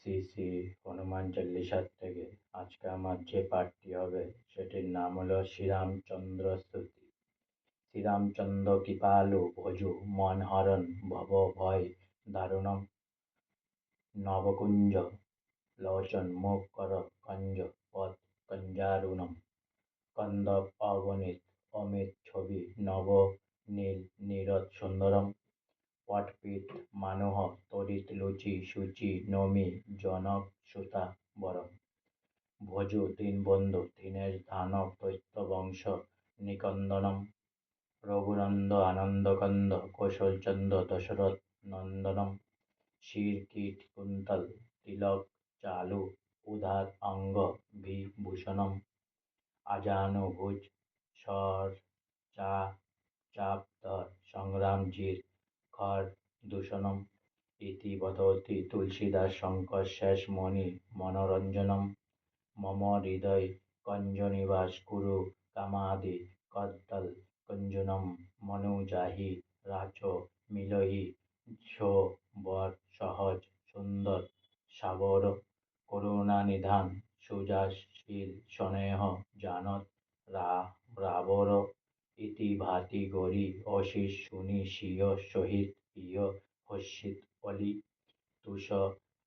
শ্রী শ্রী হনুমান চল্লিশার থেকে আজকে আমার যে পাঠটি হবে সেটির নাম হলো শ্রীরামচন্দ্র স্তুতি। শ্রীরামচন্দ্র কৃপালু ভজু মন হরণ ভব ভয় দারুণম নবকুঞ্জ লোচন মুখ কর কঞ্জ পথ কঞ্জারুণম কন্দব অগণিত অমিত ছবি নব নীল নীরদ সুন্দরম পটপীঠ মানুহ তরিত লুচি সূচি নমি জনক সুতা বরম ভজু দীনবন্ধু দীনেশ দানব দৈত্য বংশ নিকন্দনম রঘুনন্দ আনন্দকন্দ কৌশলচন্দ্র দশরথ নন্দনম শির কীট কুন্তল তিলক চালু উদার অঙ্গ বিভূষণম আজানুভুজ স্বর চা চাপধর সংগ্রাম জির খর দূষণম ইতি বদতি তুলসীদাস শঙ্কর শেষ মণি মনোরঞ্জনম মম হৃদয় কঞ্জনিবাস কুরু কামাদি কদ্দল কুঞ্জনম মনু জাহি রাচ মিলহি ছো বর সহজ সুন্দর সাবর করুণানিধান সুজাশীল স্নেহ জানত রাবর ইতি ভাতি গরি অশিস শুনি স্বীয় সহিত ইয় হর্ষিত অলি তুষ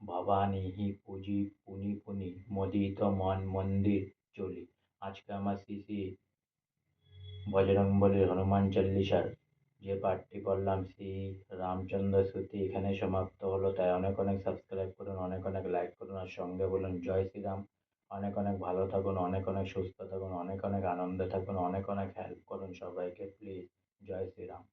ভবানীহি পুজি পুনি পুনি মোদিত মন মন্দির চলি। আজকে আমার শ্রী শ্রী বজরংবলীর হনুমান চল্লিশার যে পাঠটি পড়লাম শ্রী রামচন্দ্র স্তুতি এখানে সমাপ্ত হলো। তাই অনেক অনেক সাবস্ক্রাইব করুন, অনেক অনেক লাইক করুন আর সঙ্গে বলুন জয় শ্রীরাম। অনেক অনেক ভালো থাকুন, অনেক অনেক সুস্থ থাকুন, অনেক অনেক আনন্দে থাকুন, অনেক অনেক হেল্প করুন সবাইকে প্লিজ। জয় শ্রীরাম।